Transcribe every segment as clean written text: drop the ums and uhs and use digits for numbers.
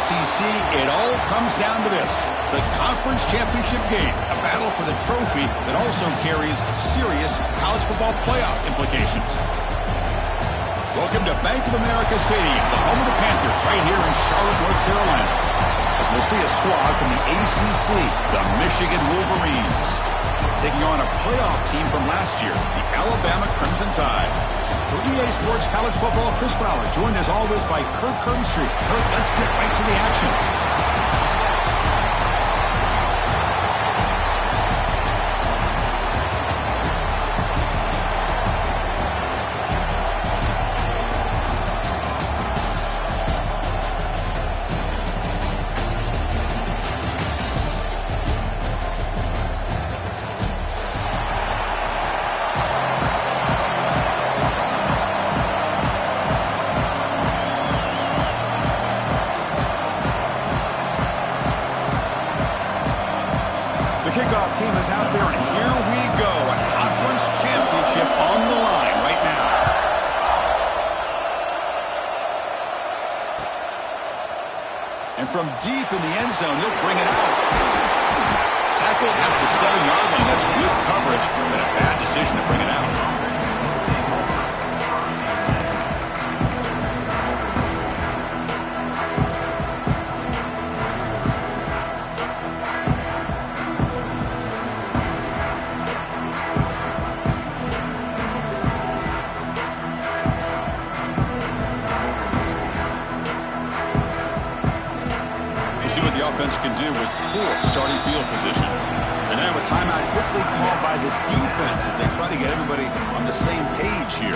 ACC, it all comes down to this. The conference championship game, a battle for the trophy that also carries serious college football playoff implications. Welcome to Bank of America Stadium, the home of the Panthers, right here in Charlotte, North Carolina. As we'll see a squad from the ACC, the Michigan Wolverines, taking on a playoff team from last year, the Alabama Crimson Tide. For EA Sports College Football, Chris Fowler, joined as always by Kirk Herbstreit. Kirk, let's get right to the action. Kickoff team is out there, and here we go. A conference championship on the line right now. And from deep in the end zone, he'll bring it out. Tackle at the 7-yard line. That's good coverage, but a bad decision to bring it out. See what the offense can do with poor starting field position. And now a timeout quickly called by the defense as they try to get everybody on the same page here.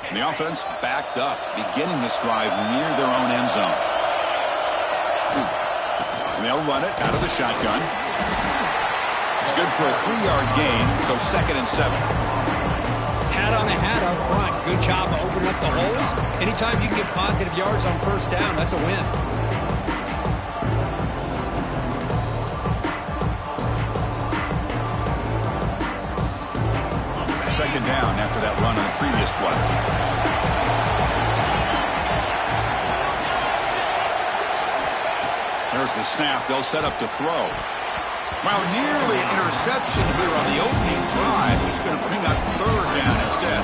And the offense backed up, beginning this drive near their own end zone. They'll run it out of the shotgun. It's good for a 3-yard gain, so 2nd and 7. Hat on a hat up front. Good job of opening up the holes. Anytime you can get positive yards on first down, that's a win. Second down after that run on the previous play. There's the snap. They'll set up to throw. Well, nearly an interception here on the opening drive. He's going to bring up 3rd down instead.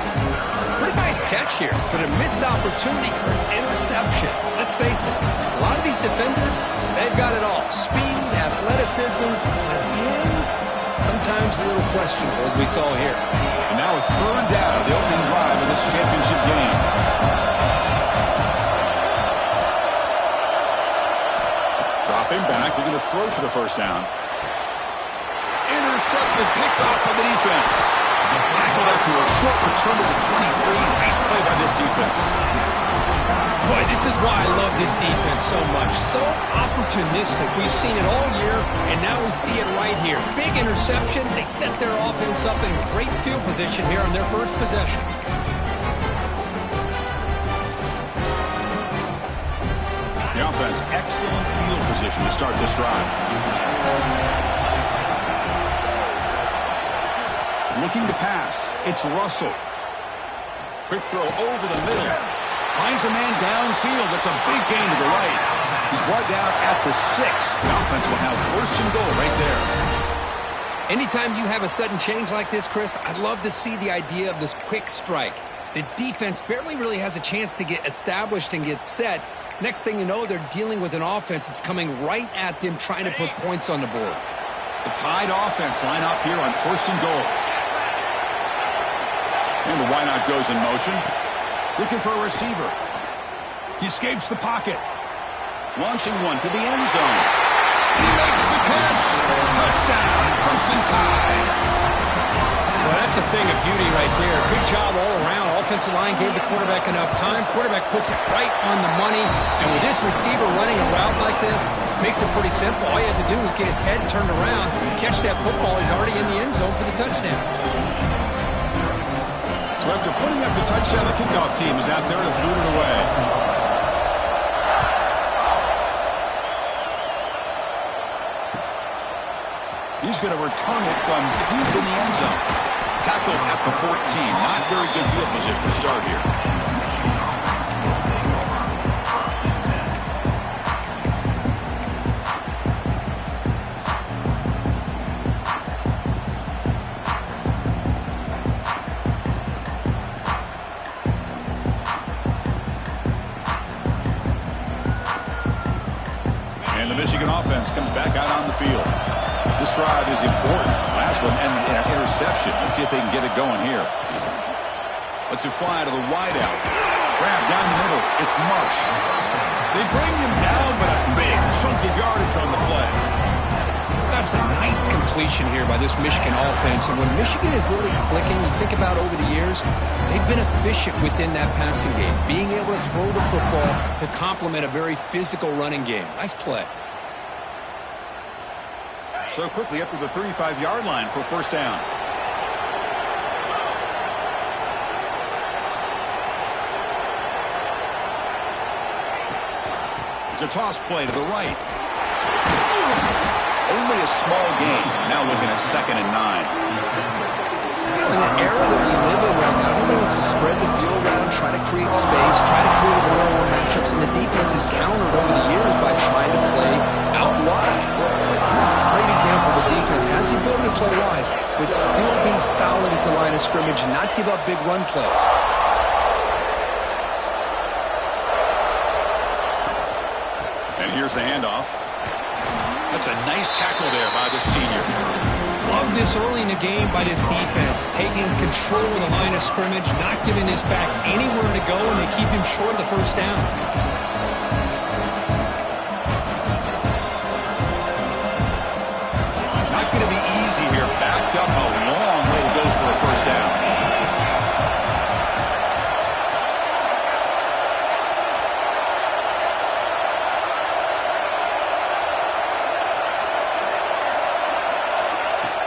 Pretty nice catch here, but a missed opportunity for an interception. Let's face it, a lot of these defenders, they've got it all. Speed, athleticism, but hands, sometimes a little questionable, as we saw here. And now a 3rd down of the opening drive of this championship game. Dropping back, looking to throw for the first down. Intercepted, picked off by the defense. Tackled after a short return to the 23. Nice play by this defense. Boy, this is why I love this defense so much. So opportunistic. We've seen it all year, and now we see it right here. Big interception. They set their offense up in great field position here on their first possession. The offense, excellent field position to start this drive. Looking to pass. It's Russell. Quick throw over the middle. Finds a man downfield. That's a big gain to the right. He's brought down at the 6. The offense will have 1st and goal right there. Anytime you have a sudden change like this, Chris, I'd love to see the idea of this quick strike. The defense barely really has a chance to get established and get set. Next thing you know, they're dealing with an offense that's coming right at them, trying to put points on the board. The Tide offense line up here on 1st and goal. And the wideout goes in motion. Looking for a receiver. He escapes the pocket. Launching one to the end zone. He makes the catch. Touchdown, Crimson Tide. Well, that's a thing of beauty right there. Good job all around. Offensive line gave the quarterback enough time. Quarterback puts it right on the money. And with this receiver running a route like this, makes it pretty simple. All you have to do is get his head turned around, catch that football. He's already in the end zone for the touchdown. So after putting up the touchdown, the kickoff team is out there to boot it away. He's going to return it from deep in the end zone. Tackled at the 14. Not very good field position to start here. And the Michigan offense comes back out on the field. This drive is important. Last one ended in an interception. Let's see if they can get it going here. Let's it fly to the wideout. Grab down the middle. It's Marsh. They bring him down, but a big chunk of yardage on the play. That's a nice completion here by this Michigan offense. And when Michigan is really clicking, you think about over the years, they've been efficient within that passing game, being able to throw the football to complement a very physical running game. Nice play. So quickly up to the 35-yard line for first down. It's a toss play to the right. Only a small gain. Now looking at 2nd and 9. You know, in the era that we live in right now, everybody wants to spread the field around, try to create space, try to create one-on-one matchups, and the defense is countered over the years by trying to play out wide. But here's a great example. The defense has the ability to play wide, but still be solid at the line of scrimmage and not give up big run plays. And here's the handoff. That's a nice tackle there by the senior. Love this early in the game by this defense, taking control of the line of scrimmage, not giving this back anywhere to go, and they keep him short of the first down. Not going to be easy here. Backed up a long way to go for a first down.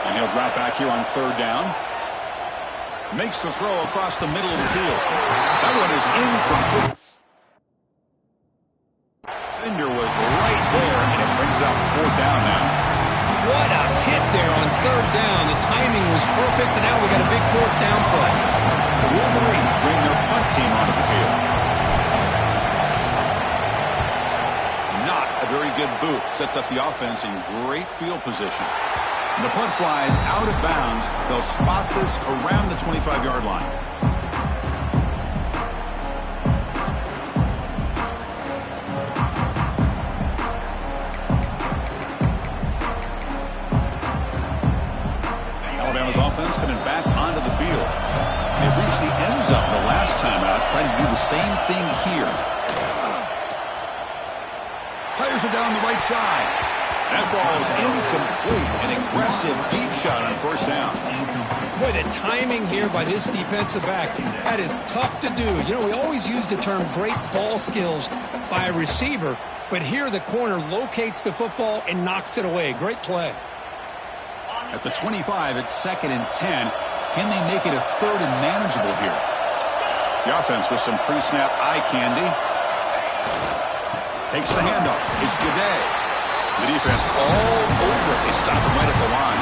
And he'll drop back here on 3rd down. Makes the throw across the middle of the field. That one is incomplete. Defender was right there, and it brings up 4th down now. What a hit there on 3rd down. The timing was perfect, and now we got a big 4th down play. The Wolverines bring their punt team onto the field. Not a very good boot. Sets up the offense in great field position. The punt flies out of bounds. They'll spot this around the 25-yard line. Alabama's offense coming back onto the field. They reached the end zone the last time out, trying to do the same thing here. Players are down the right side. That ball is incomplete. An aggressive deep shot on 1st down. Boy, the timing here by this defensive back, that is tough to do. You know, we always use the term great ball skills by a receiver, but here the corner locates the football and knocks it away. Great play. At the 25, it's 2nd and 10. Can they make it a 3rd and manageable here? The offense with some pre-snap eye candy. Takes the handoff. It's Gaudet. The defense all over it. They stop him right at the line.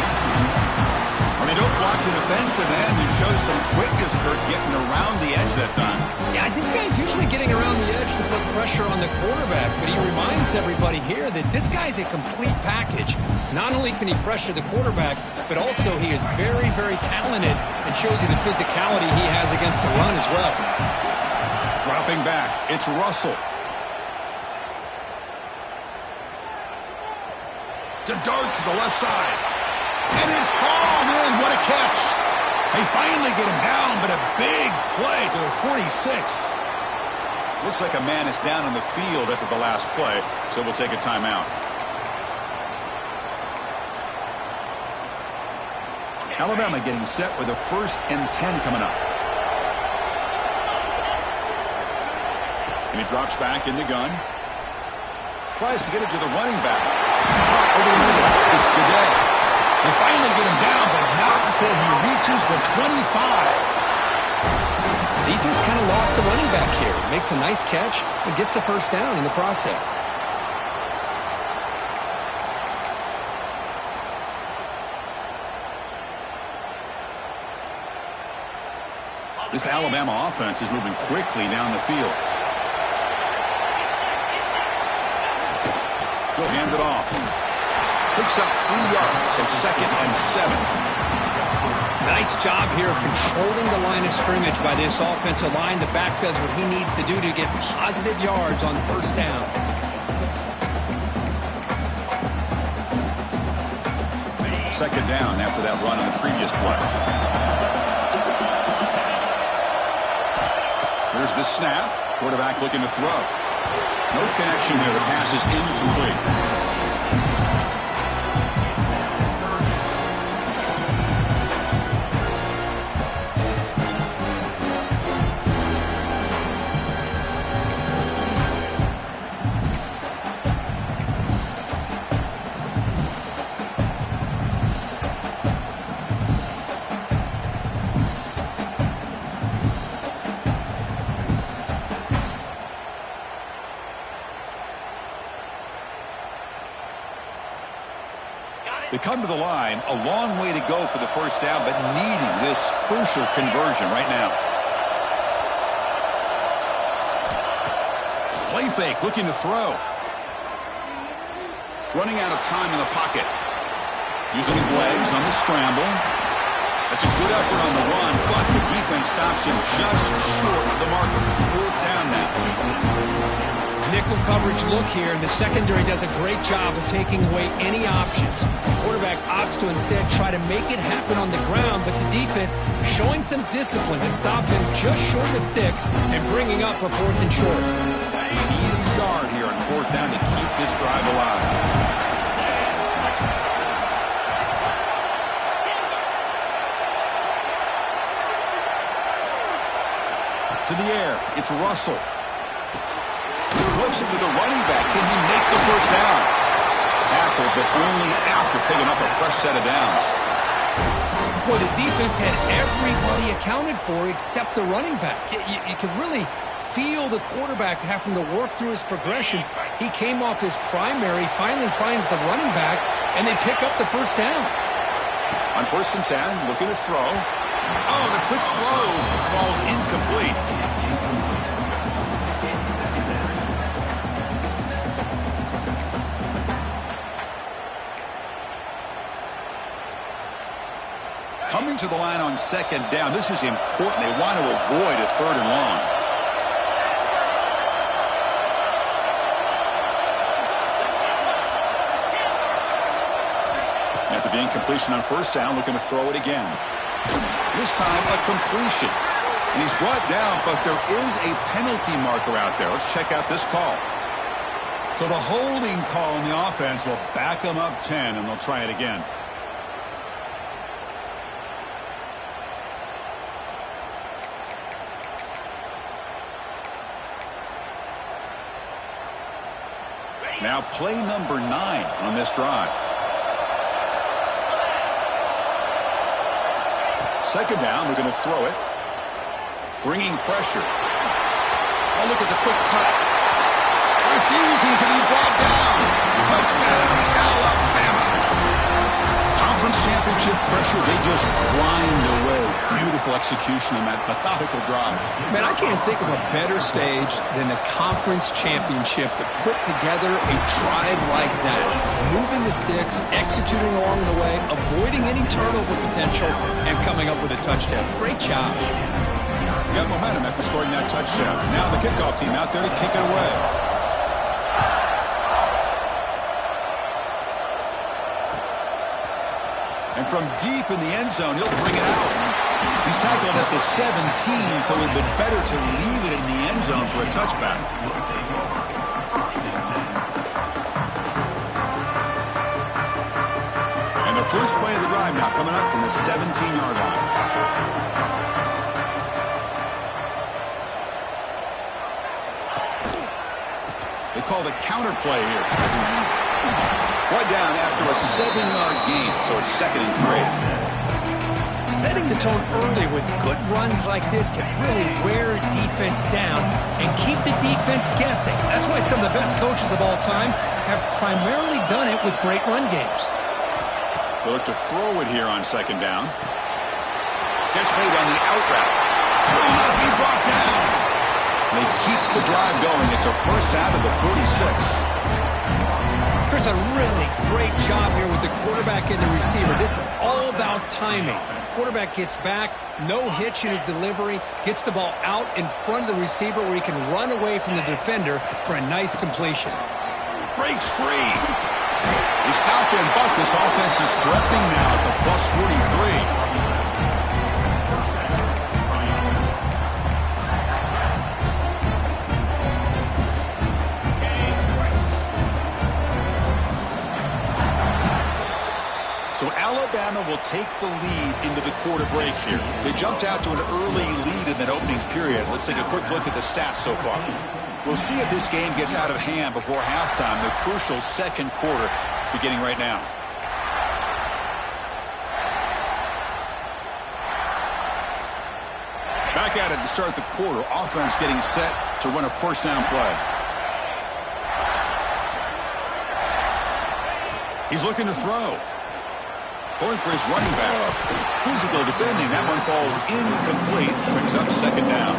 When they don't block the defensive end, it shows some quickness, Kurt, getting around the edge that time. Yeah, this guy's usually getting around the edge to put pressure on the quarterback, but he reminds everybody here that this guy's a complete package. Not only can he pressure the quarterback, but also he is very, very talented and shows you the physicality he has against the run as well. Dropping back, it's Russell. To dart to the left side. And it's hauled in. What a catch. They finally get him down, but a big play to the 46. Looks like a man is down on the field after the last play, so we'll take a timeout. Alabama getting set with a 1st and 10 coming up. And he drops back in the gun. Tries to get it to the running back. Caught over the middle. It's Gaudet. They finally get him down, but not before he reaches the 25. Defense kind of lost a running back here. Makes a nice catch and gets the 1st down in the process. This Alabama offense is moving quickly down the field. He'll hand it off. Picks up 3 yards, so 2nd and 7. Nice job here of controlling the line of scrimmage by this offensive line. The back does what he needs to do to get positive yards on 1st down. Second down after that run on the previous play. Here's the snap. Quarterback looking to throw. No connection there. The pass is incomplete. They come to the line, a long way to go for the 1st down, but needing this crucial conversion right now. Play fake, looking to throw. Running out of time in the pocket. Using his legs on the scramble. That's a good effort on the run, but the defense stops him just short of the marker. 4th down now. Nickel coverage look here, and the secondary does a great job of taking away any options. The quarterback opts to instead try to make it happen on the ground, but the defense showing some discipline to stop him just short of the sticks and bringing up a 4th and short. They need a yard here on 4th down to keep this drive alive. To the air, it's Russell. Flips it to the running back. Can he make the 1st down? Tackled, but only after picking up a fresh set of downs. Boy, the defense had everybody accounted for except the running back. You can really feel the quarterback having to work through his progressions. He came off his primary, finally finds the running back, and they pick up the 1st down. On 1st and 10, looking to throw. Oh, the quick throw falls incomplete. Coming to the line on 2nd down. This is important. They want to avoid a 3rd and long. After the incompletion on 1st down, looking to throw it again. This time a completion. And he's brought down, but there is a penalty marker out there. Let's check out this call. So the holding call on the offense will back them up 10, and they'll try it again. Now play number 9 on this drive. 2nd down, we're going to throw it. Bringing pressure. Oh, look at the quick cut. Refusing to be brought down. Touchdown, Alabama. Conference championship pressure, they just grind away. Beautiful execution on that methodical drive. Man, I can't think of a better stage than the conference championship to put together a drive like that. Moving the sticks, executing along the way, avoiding any turnover potential, and coming up with a touchdown. Great job. Got momentum after scoring that touchdown. Now the kickoff team out there to kick it away. And from deep in the end zone, he'll bring it out. He's tackled at the 17, so it would have been better to leave it in the end zone for a touchback. And the first play of the drive now coming up from the 17-yard line. They call the counter play here. One down after a 7-yard gain, so it's 2nd and 3. Setting the tone early with good runs like this can really wear a defense down and keep the defense guessing. That's why some of the best coaches of all time have primarily done it with great run games. They look to throw it here on 2nd down. Catch made on the out route. He brought down. They keep the drive going. It's a first out of the 46. Chris, a really great job here with the quarterback and the receiver. This is all about timing. Quarterback gets back, no hitch in his delivery, gets the ball out in front of the receiver where he can run away from the defender for a nice completion. Breaks free. He stopped in, but this offense is threatening now at the plus 43. So Alabama will take the lead into the quarter break here. They jumped out to an early lead in that opening period. Let's take a quick look at the stats so far. We'll see if this game gets out of hand before halftime, the crucial second quarter beginning right now. Back at it to start the quarter. Offense getting set to run a first down play. He's looking to throw. Going for his running back. Physical defending. That one falls incomplete. Brings up second down.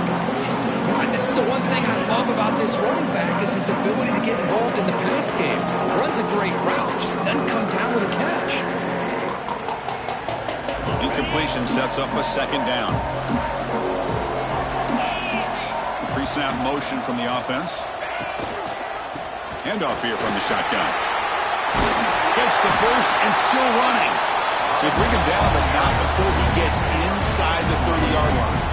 Yeah, this is the one thing I love about this running back is his ability to get involved in the pass game. Runs a great route, just doesn't come down with a catch. Incompletion sets up a second down. Pre-snap motion from the offense. Handoff here from the shotgun. Gets the first and still running. They bring him down, but not before he gets inside the 30-yard line.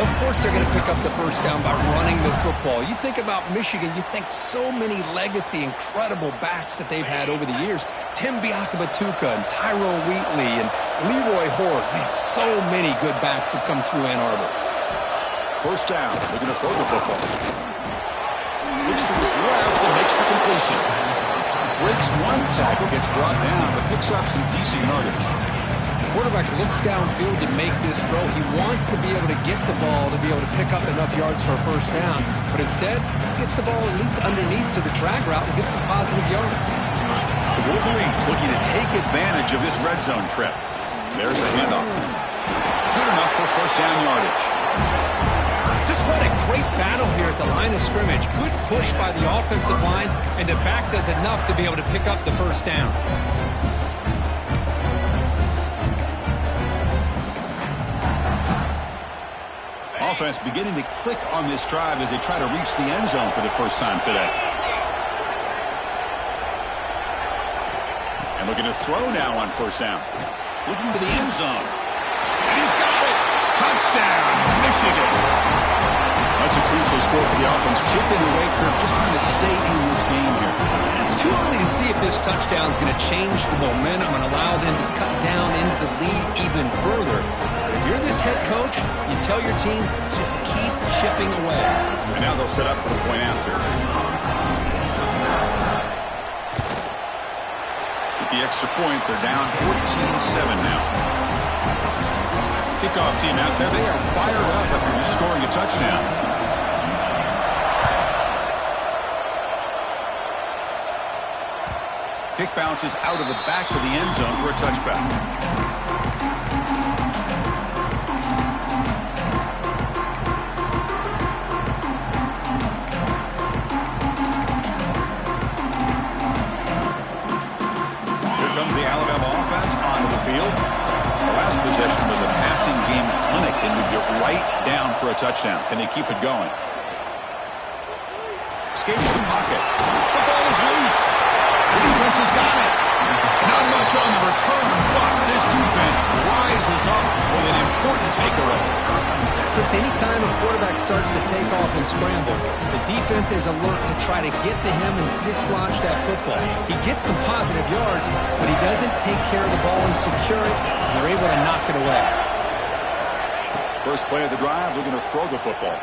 Of course they're going to pick up the first down by running the football. You think about Michigan, you think so many legacy, incredible backs that they've had over the years. Tim Biakabatuka and Tyrone Wheatley and Leroy Horde. Man, so many good backs have come through Ann Arbor. First down. They're going to throw the football. Looks to his left and makes the completion. Breaks one tackle, gets brought down, but picks up some decent yardage. The quarterback looks downfield to make this throw. He wants to be able to get the ball to be able to pick up enough yards for a first down, but instead, he gets the ball at least underneath to the drag route and gets some positive yards. The Wolverines looking to take advantage of this red zone trip. There's the handoff. Good enough for first down yardage. Just what a great battle here at the line of scrimmage. Good push by the offensive line, and the back does enough to be able to pick up the first down. Offense beginning to click on this drive as they try to reach the end zone for the first time today. And looking to throw now on first down. Looking to the end zone. And he's got it! Touchdown, Michigan! That's a crucial score for the offense. Chipping away, Kirk, just trying to stay in this game here. It's too early to see if this touchdown is going to change the momentum and allow them to cut down into the lead even further. But if you're this head coach, you tell your team, let's just keep chipping away. And now they'll set up for the point after. With the extra point, they're down 14-7 now. Kickoff team out there. They are fired up after just scoring a touchdown. Kick bounces out of the back of the end zone for a touchback. Here comes the Alabama offense onto the field. The last possession was a passing game clinic. They moved it right down for a touchdown. Can they keep it going? Escapes the pocket. The ball is loose. The defense has got it. Not much on the return, but this defense rises up with an important takeaway. Chris, anytime a quarterback starts to take off and scramble, the defense is alert to try to get to him and dislodge that football. He gets some positive yards, but he doesn't take care of the ball and secure it, and they're able to knock it away. First play of the drive, they're going to throw the football.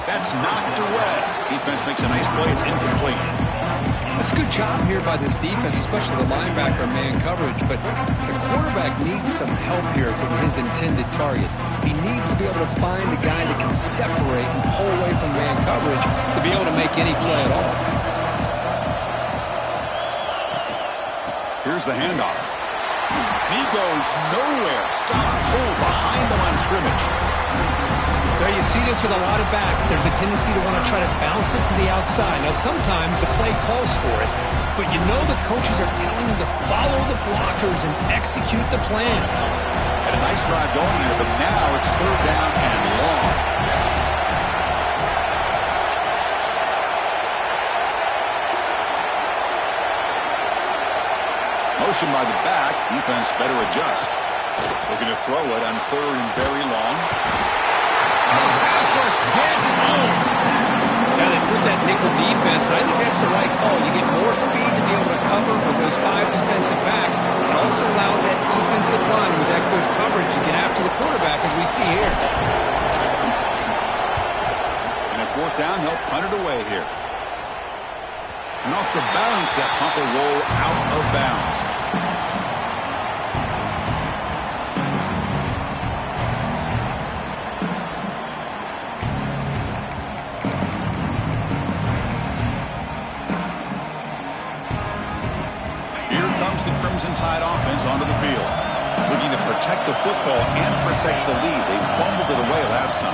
That's knocked away. Defense makes a nice play. It's incomplete. It's a good job here by this defense, especially the linebacker man coverage, but the quarterback needs some help here from his intended target. He needs to be able to find a guy that can separate and pull away from man coverage to be able to make any play at all. Here's the handoff. He goes nowhere. Stop pull behind the line of scrimmage. Now you see this with a lot of backs. There's a tendency to want to try to bounce it to the outside. Now sometimes the play calls for it, but you know the coaches are telling you to follow the blockers and execute the plan. Had a nice drive going here, but now it's third down and long. Motion by the back. Defense better adjust. Looking to throw it on third and very long. The pass rush gets home. Now they put that nickel defense, and I think that's the right call. You get more speed to be able to cover for those 5 defensive backs. It also allows that defensive line with that good coverage to get after the quarterback, as we see here. And at fourth down, they'll punt it away here. And off the bounce, that punt will roll out of bounds. Here comes the Crimson Tide offense onto the field. Looking to protect the football and protect the lead. They fumbled it away last time.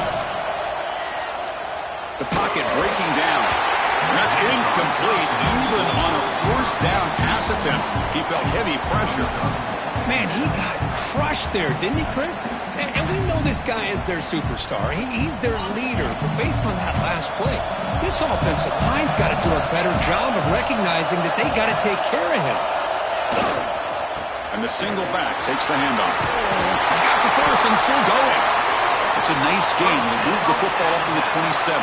The pocket breaking down. That's incomplete, even on a first down pass attempt. He felt heavy pressure. Man, he got crushed there, didn't he, Chris? And we know this guy is their superstar. He's their leader. But based on that last play, this offensive line's got to do a better job of recognizing that they got to take care of him. And the single back takes the handoff. He's got the first and still going. It's a nice game. He'll move the football up to the 27.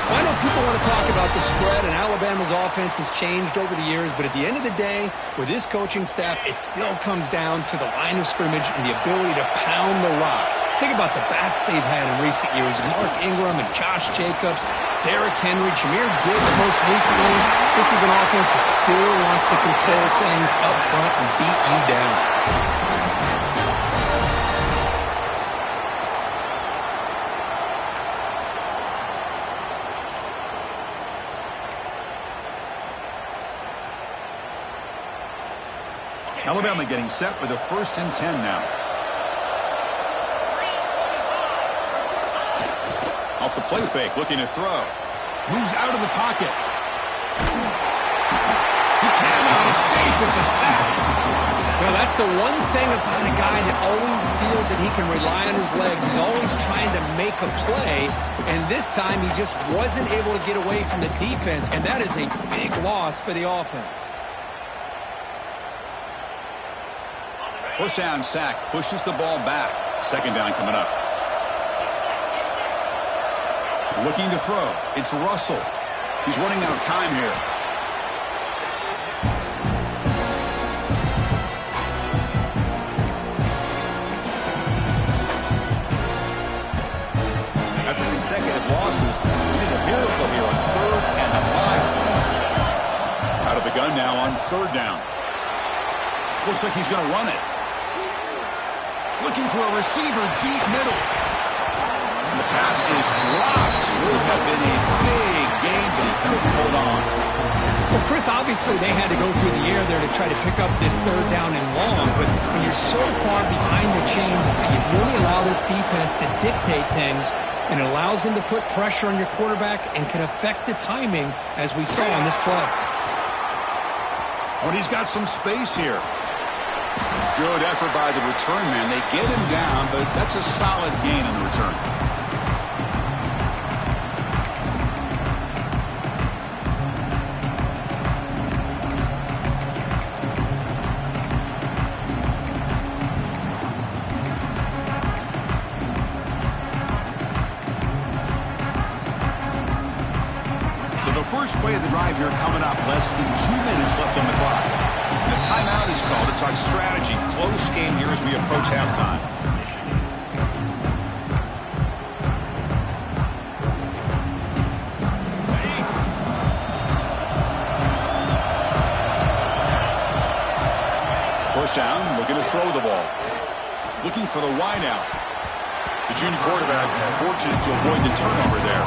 I know people want to talk about the spread, and Alabama's offense has changed over the years, but at the end of the day, with this coaching staff, it still comes down to the line of scrimmage and the ability to pound the rock. Think about the backs they've had in recent years. Mark Ingram and Josh Jacobs, Derrick Henry, Jahmyr Gibbs most recently. This is an offense that still wants to control things up front and beat you down. Alabama getting set for the 1st and 10 now. Off the play fake, looking to throw. Moves out of the pocket. He cannot escape. It's a sack. Now, that's the one thing about a guy that always feels that he can rely on his legs. He's always trying to make a play, and this time he just wasn't able to get away from the defense, and that is a big loss for the offense. First down sack, pushes the ball back. Second down coming up. Looking to throw. It's Russell. He's running out of time here. After consecutive losses, we need a miracle here on 3rd and 1. Out of the gun now on 3rd down. Looks like he's going to run it. Looking for a receiver deep middle. And the pass is dropped. Would have been a big game, but he couldn't hold on. Well, Chris, obviously they had to go through the air there to try to pick up this 3rd down and long, but when you're so far behind the chains, you really allow this defense to dictate things, and it allows them to put pressure on your quarterback and can affect the timing, as we saw on this play. Oh, and he's got some space here. Good effort by the return man. They get him down, but that's a solid gain on the return. So the first play of the drive here coming up. Less than 2 minutes left on the clock. And a timeout is called to talk strategy. Close game here as we approach halftime. First down, looking to throw the ball. Looking for the wideout. The junior quarterback fortunate to avoid the turnover there.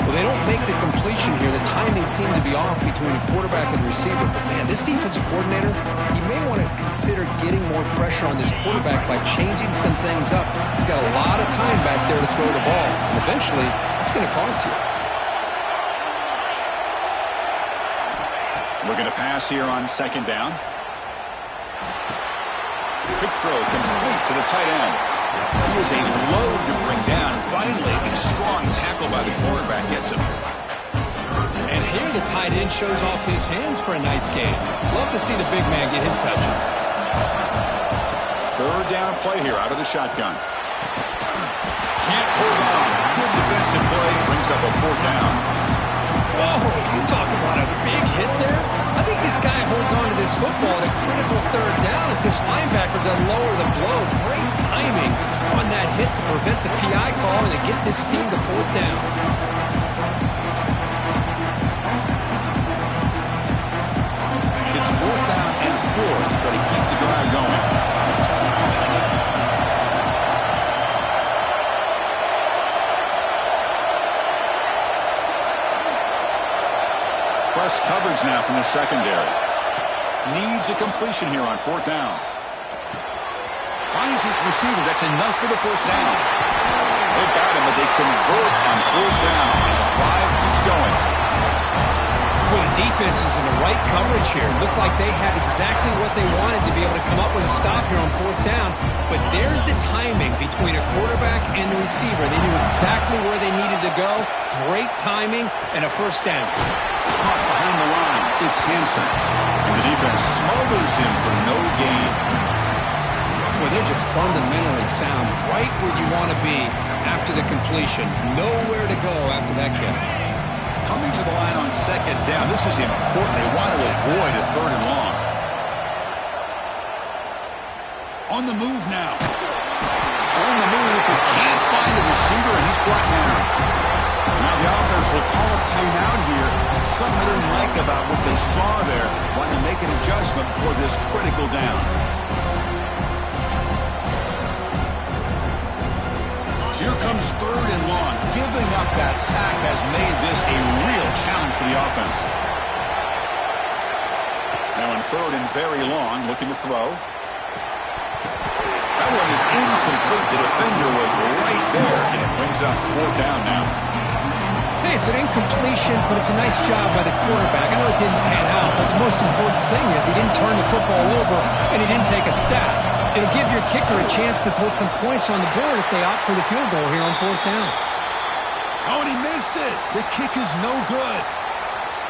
Well, they don't make the completion here. The timing seemed to be off between the quarterback and the receiver. But, man, this defensive coordinator, he may want to consider getting more pressure on this quarterback by changing some things up. You've got a lot of time back there to throw the ball, and eventually it's going to cost you. Looking to pass here on second down. Quick throw complete to the tight end. He is a load to bring down. Finally, a strong tackle by the quarterback gets him. And here the tight end shows off his hands for a nice game. Love to see the big man get his touches. Third down play here out of the shotgun. Can't hold on. Good defensive play. Brings up a fourth down. Whoa, you talk about a big hit there. I think this guy holds on to this football at a critical third down if this linebacker doesn't lower the blow. Great timing on that hit to prevent the PI call and to get this team to fourth down. It's fourth down and 4 to try to keep the drive going. Press coverage now from the secondary. Needs a completion here on fourth down. Finds his receiver. That's enough for the first down. They got him, but they convert on fourth down. And the drive keeps going. Well, the defense is in the right coverage here. Looked like they had exactly what they wanted to be able to come up with a stop here on fourth down. But there's the timing between a quarterback and the receiver. They knew exactly where they needed to go. Great timing and a first down. Caught behind the line. It's Hansen. And the defense smothers him for no gain. Well, they're just fundamentally sound. Right where you want to be after the completion. Nowhere to go after that catch. Coming to the line on second down. This is important. They want to avoid a third and long. On the move now. On the move, but can't find the receiver, and he's brought down. Now the offense will call a timeout here. Something they didn't like about what they saw there. Want to make an adjustment for this critical down. So here comes third and long. Giving up that sack has made this a real challenge for the offense. Now on third and very long, looking to throw. That one is incomplete. The defender was right there, and it brings up fourth down now. Hey, it's an incompletion, but it's a nice job by the quarterback. I know it didn't pan out, but the most important thing is he didn't turn the football over and he didn't take a sack. It'll give your kicker a chance to put some points on the board if they opt for the field goal here on fourth down. Oh, and he missed it. The kick is no good.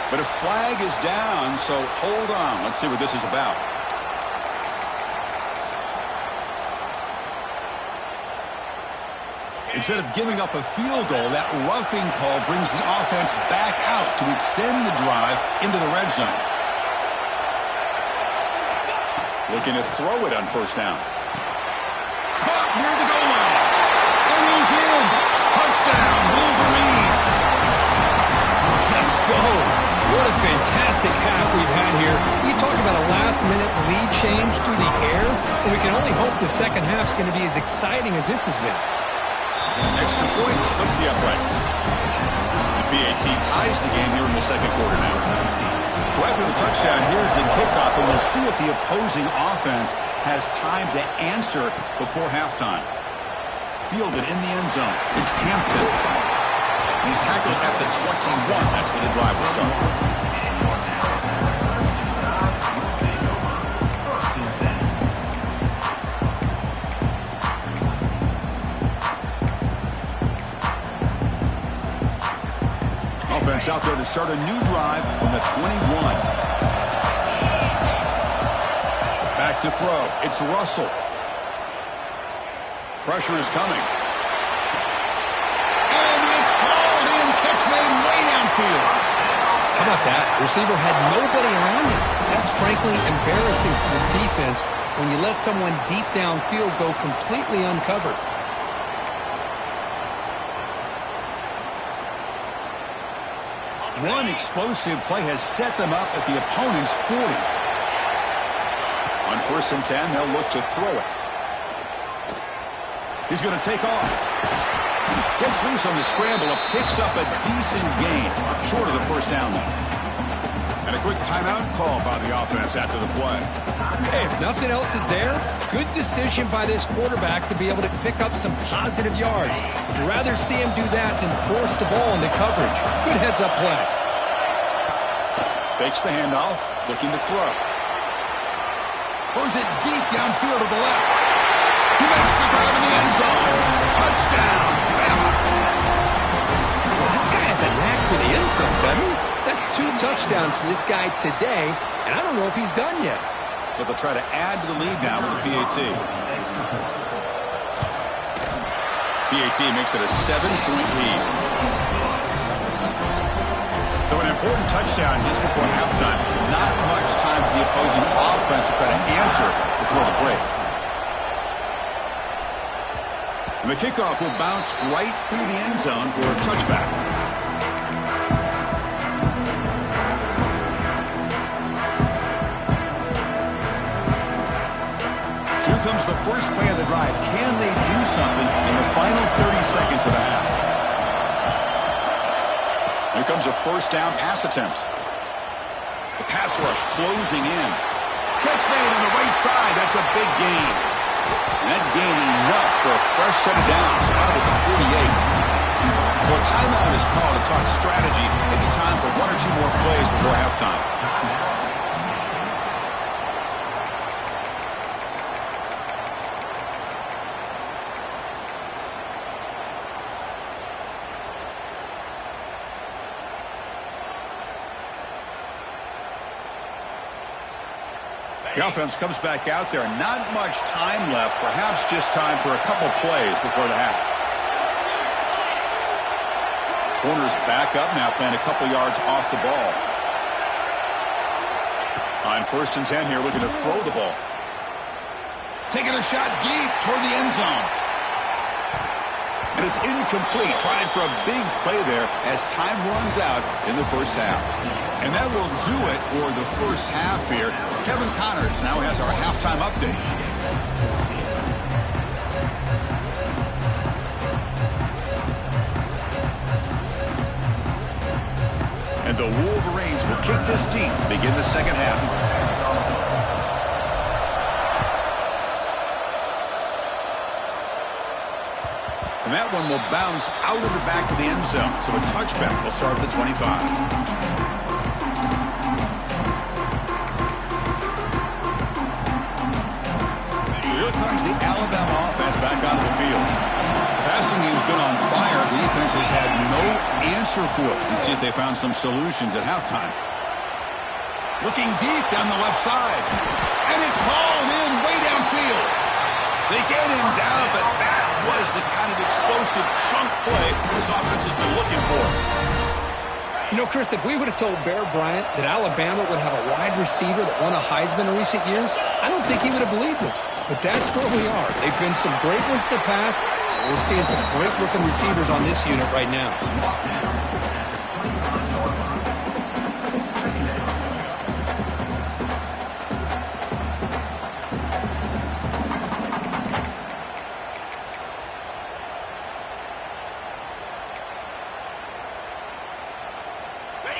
But a flag is down, so hold on. Let's see what this is about. Instead of giving up a field goal, that roughing call brings the offense back out to extend the drive into the red zone. Looking to throw it on first down. Caught near the goal line. And he's in. Touchdown, Wolverines. Let's go. What a fantastic half we've had here. You talk about a last-minute lead change through the air, and we can only hope the second half's going to be as exciting as this has been. Extra point splits the uprights. The PAT ties the game here in the second quarter now. So after the touchdown, here's the kickoff, and we'll see if the opposing offense has time to answer before halftime. Fielded in the end zone. It's Hampton. He's tackled at the 21. That's where the drive will start. Offense out there to start a new drive from the 21. Back to throw. It's Russell. Pressure is coming. And it's hauled in. Catch made way downfield. How about that? Receiver had nobody around him. That's frankly embarrassing for this defense when you let someone deep downfield go completely uncovered. One explosive play has set them up at the opponent's 40. On 1st and 10, they'll look to throw it. He's going to take off. Gets loose on the scramble, picks up a decent gain. Short of the first down, though. And a quick timeout call by the offense after the play. Hey, if nothing else is there, good decision by this quarterback to be able to pick up some positive yards. You'd rather see him do that than force the ball into coverage. Good heads-up play. Fakes the handoff, looking to throw. Throws it deep downfield to the left. He makes the grab in the end zone. Touchdown, Bama. Well, this guy has a knack for the end zone, doesn't he? That's 2 touchdowns for this guy today, and I don't know if he's done yet. So they'll try to add to the lead now with the PAT. PAT makes it a 7-point lead. So an important touchdown just before halftime. Not much time for the opposing offense to try to answer before the break. And the kickoff will bounce right through the end zone for a touchback. Here comes the first play of the drive. Can they do something in the final 30 seconds of the half? Here comes a first down pass attempt. The pass rush closing in. Catch made on the right side. That's a big gain. And that gain enough for a fresh set of downs, spotted at the 48. So a timeout is called to talk strategy. Maybe time for 1 or 2 more plays before halftime. The offense comes back out there. Not much time left. Perhaps just time for a couple plays before the half. Corners back up now, playing a couple yards off the ball. On 1st and 10 here, looking to throw the ball. Taking a shot deep toward the end zone. And it's incomplete. Trying for a big play there as time runs out in the first half. And that will do it for the first half here. Kevin Connors now has our halftime update. And the Wolverines will kick this deep to begin the second half. And that one will bounce out of the back of the end zone. So a touchback will start at the 25. Here comes the Alabama offense back onto the field. The passing game's been on fire. The defense has had no answer for it. Let's see if they found some solutions at halftime. Looking deep down the left side. And it's hauled in way downfield. They get him down, but that was the kind of explosive chunk play this offense has been looking for. You know, Chris, if we would have told Bear Bryant that Alabama would have a wide receiver that won a Heisman in recent years, I don't think he would have believed us. But that's where we are. They've been some great ones in the past. We're seeing some great-looking receivers on this unit right now.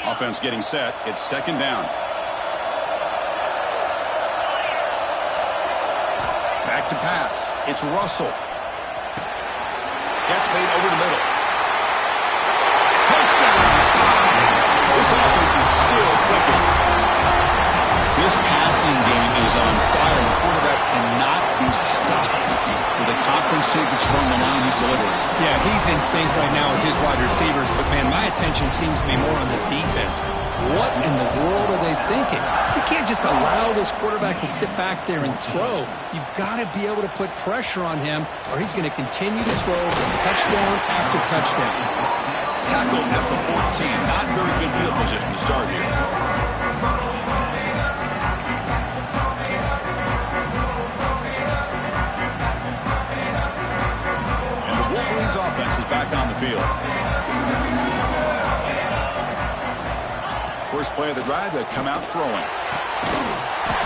Offense getting set. It's second down. Back to pass. It's Russell. Catch made over the middle. Touchdown! This offense is still clicking. This passing game is on fire. The quarterback cannot be stopped. With a conference championship on the line, he's delivering. Yeah, he's in sync right now with his wide receivers. But, man, my attention seems to be more on the defense. What in the world are they thinking? You can't just allow this quarterback to sit back there and throw. You've got to be able to put pressure on him, or he's going to continue to throw touchdown after touchdown. Tackle at the 14. Not very good field position to start here. Offense is back on the field. First play of the drive, they come out throwing.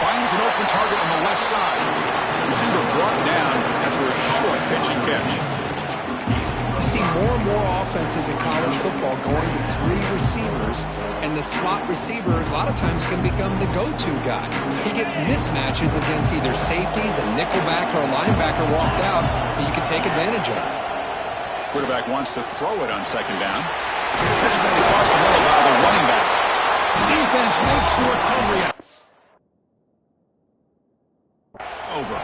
Finds an open target on the left side. Receiver brought down after a short pitch and catch. You see more and more offenses in college football going to 3 receivers, and the slot receiver a lot of times can become the go-to guy. He gets mismatches against either safeties, a nickelback, or a linebacker walked out, and you can take advantage of it. Quarterback wants to throw it on second down. Pitch made across the middle by the running back. Defense makes the recovery. Over.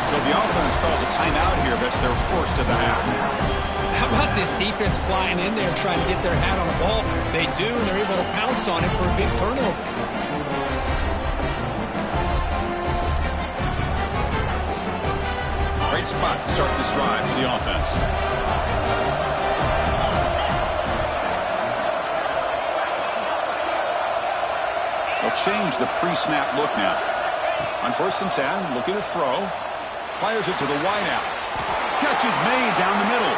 So the offense calls a timeout here. That's their first of the half. How about this defense flying in there trying to get their hat on the ball? They do, and they're able to pounce on it for a big turnover. Great spot to start this drive for the offense. They'll change the pre-snap look now. On 1st and 10, looking to throw. Fires it to the wideout. Catch is made down the middle.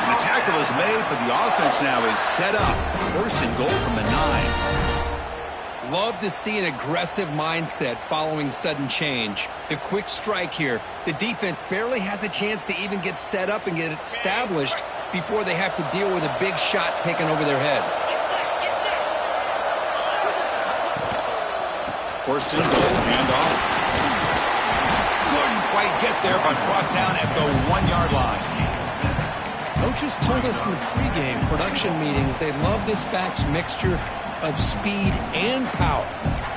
And the tackle is made, but the offense now is set up. 1st and goal from the 9. Love to see an aggressive mindset following sudden change. The quick strike here. The defense barely has a chance to even get set up and get established before they have to deal with a big shot taken over their head. 1st and goal, handoff. Couldn't quite get there, but brought down at the 1-yard line. Coaches told us in the pregame production meetings they love this back's mixture of speed and power.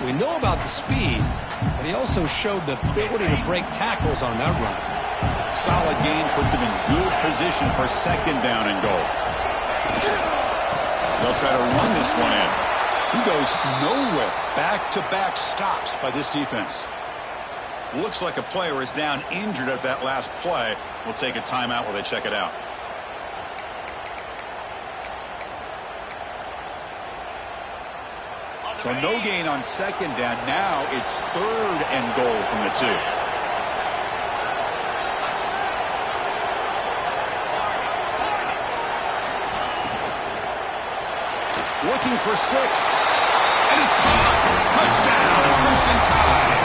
We know about the speed, but he also showed the ability to break tackles on that run. Solid gain puts him in good position for 2nd down and goal. They'll try to run this one in. He goes nowhere. Back-to-back stops by this defense. Looks like a player is down injured at that last play. We'll take a timeout while they check it out. So no gain on 2nd down. Now it's 3rd and goal from the 2. Looking for 6. And it's caught. Touchdown. 1st and tie.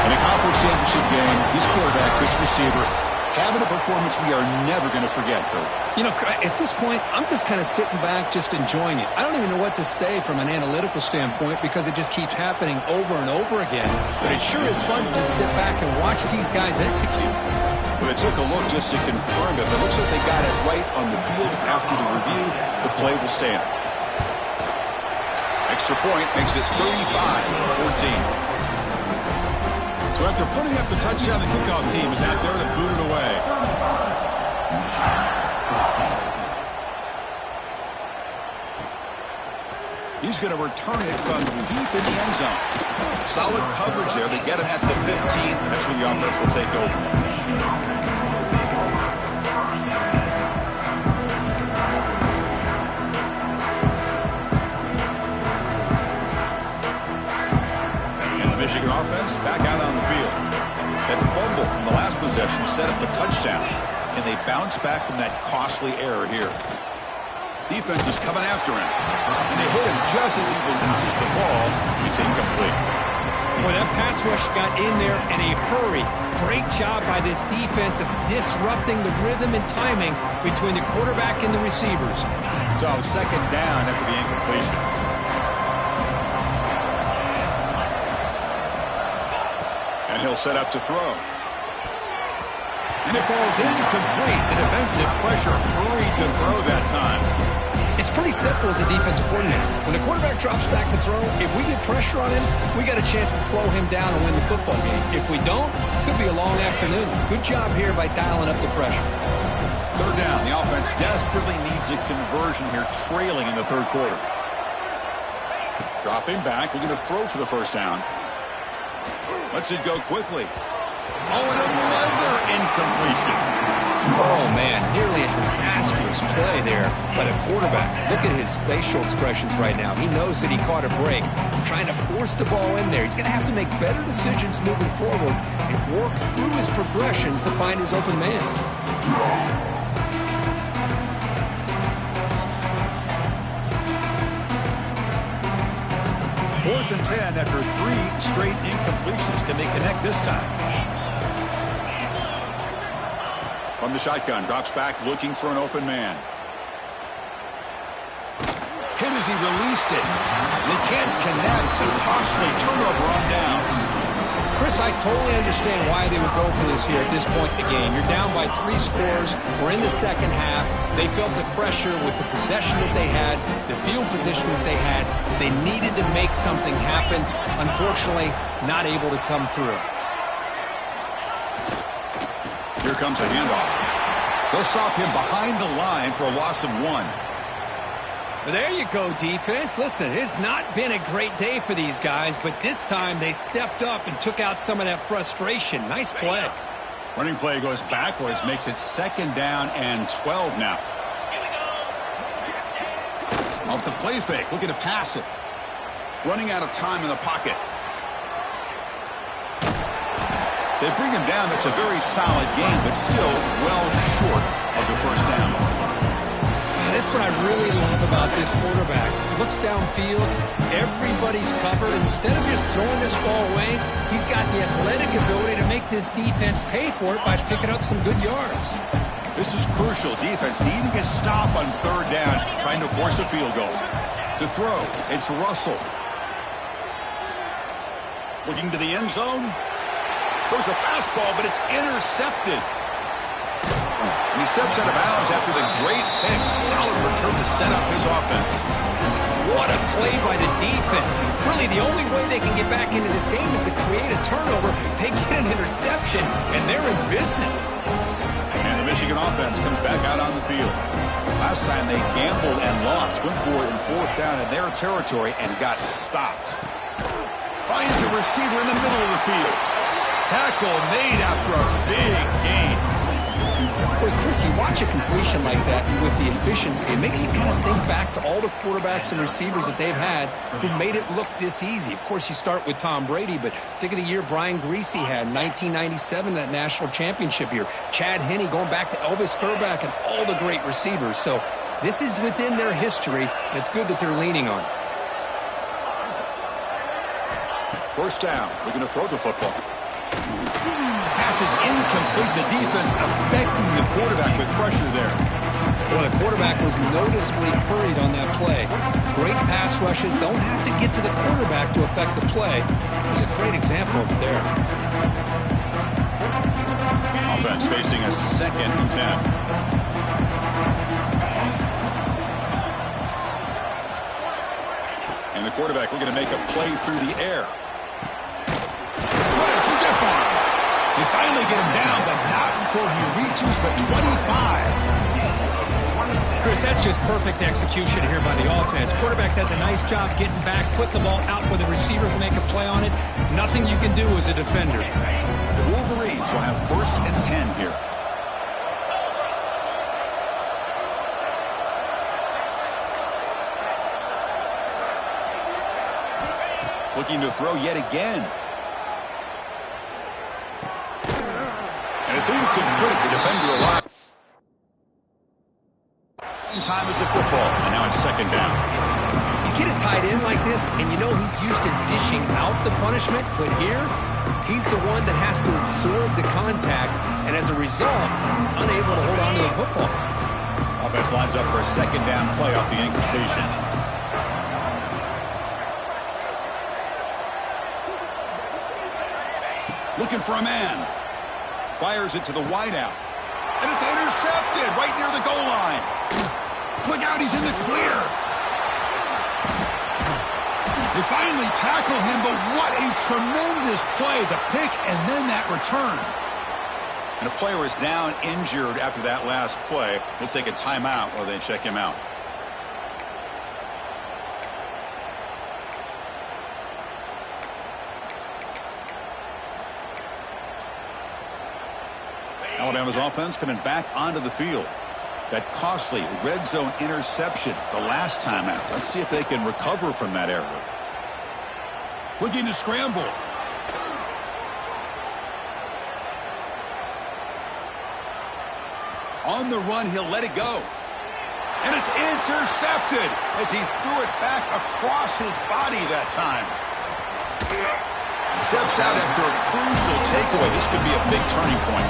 In a conference championship game, this quarterback, this receiver, having a performance we are never going to forget, Kurt. You know, at this point, I'm just kind of sitting back, just enjoying it. I don't even know what to say from an analytical standpoint because it just keeps happening over and over again. But it sure is fun to just sit back and watch these guys execute. Well, they took a look just to confirm it, but it looks like they got it right on the field after the review. The play will stand. Extra point makes it 35-14. So after putting up the touchdown, the kickoff team is out there to boot it away. He's going to return it from deep in the end zone. Solid coverage there. They get him at the 15. That's where the offense will take over. Michigan offense back out on the field. That fumble from the last possession set up a touchdown, and they bounce back from that costly error here. Defense is coming after him, and they hit him just as he releases the ball. It's incomplete. Boy, that pass rush got in there in a hurry. Great job by this defense of disrupting the rhythm and timing between the quarterback and the receivers. So 2nd down after the incompletion. And he'll set up to throw. And it falls incomplete. The defensive pressure hurried to throw that time. It's pretty simple as a defensive coordinator. When the quarterback drops back to throw, if we get pressure on him, we got a chance to slow him down and win the football game. If we don't, it could be a long afternoon. Good job here by dialing up the pressure. 3rd down. The offense desperately needs a conversion here, trailing in the 3rd quarter. Dropping back, looking to throw for the 1st down. Lets it go quickly. Oh, and another incompletion. Oh, man, nearly a disastrous play there by the quarterback. Look at his facial expressions right now. He knows that he caught a break, trying to force the ball in there. He's going to have to make better decisions moving forward and work through his progressions to find his open man. 4th and 10 after 3 straight incompletions. Can they connect this time? From the shotgun, drops back looking for an open man. Hit as he released it. They can't connect. A costly turnover on downs. Chris, I totally understand why they would go for this here at this point in the game. You're down by 3 scores. We're in the second half. They felt the pressure with the possession that they had, the field position that they had. They needed to make something happen. Unfortunately, not able to come through. Here comes a handoff. They'll stop him behind the line for a loss of 1. Well, there you go, defense. Listen, it's not been a great day for these guys, but this time they stepped up and took out some of that frustration. Nice play. Running play goes backwards, makes it 2nd down and 12 now. Off the play fake, looking to pass it. Running out of time in the pocket. They bring him down. That's a very solid game, but still well short of the first down. That's what I really love about this quarterback. Looks downfield, everybody's covered. Instead of just throwing this ball away, he's got the athletic ability to make this defense pay for it by picking up some good yards. This is crucial. Defense needing a stop on 3rd down, trying to force a field goal. To throw, it's Russell. Looking to the end zone. Throws a fastball, but it's intercepted. And he steps out of bounds after the great pick. Solid return to set up his offense. What a play by the defense. Really, the only way they can get back into this game is to create a turnover. They get an interception, and they're in business. And the Michigan offense comes back out on the field. Last time they gambled and lost. Went for it in 4th down in their territory and got stopped. Finds a receiver in the middle of the field. Tackle made after a big gain. Boy, Chris, you watch a completion like that with the efficiency, it makes you kind of think back to all the quarterbacks and receivers that they've had who made it look this easy. Of course, you start with Tom Brady, but think of the year Brian Greasy had, 1997, that national championship year. Chad Henne going back to Elvis Grbac and all the great receivers. So this is within their history, and it's good that they're leaning on it. 1st down. We're going to throw the football. Pass is incomplete. The defense affecting the quarterback with pressure there. Well, the quarterback was noticeably hurried on that play. Great pass rushes don't have to get to the quarterback to affect the play. It was a great example of it there. Offense facing a 2nd and 10. And the quarterback looking to make a play through the air. What a stiff arm. They finally get him down, but not before he reaches the 25. Chris, that's just perfect execution here by the offense. Quarterback does a nice job getting back, putting the ball out where the receiver can make a play on it. Nothing you can do as a defender. The Wolverines will have 1st and 10 here. Looking to throw yet again. And it's incomplete. The defender alive. Time is the football, and now it's 2nd down. You get a tight end like this, and you know he's used to dishing out the punishment, but here, he's the one that has to absorb the contact, and as a result, he's unable to hold on to the football. Offense lines up for a 2nd down play off the incompletion. Looking for a man. Fires it to the wideout. And it's intercepted right near the goal line. Look out, he's in the clear. They finally tackle him, but what a tremendous play. The pick and then that return. And a player is down injured after that last play. We'll take a timeout while they check him out. Alabama's offense coming back onto the field. That costly red zone interception the last time out. Let's see if they can recover from that error. Looking to scramble. On the run, he'll let it go. And it's intercepted as he threw it back across his body that time. Steps out after a crucial takeaway. way, this could be a big turning point.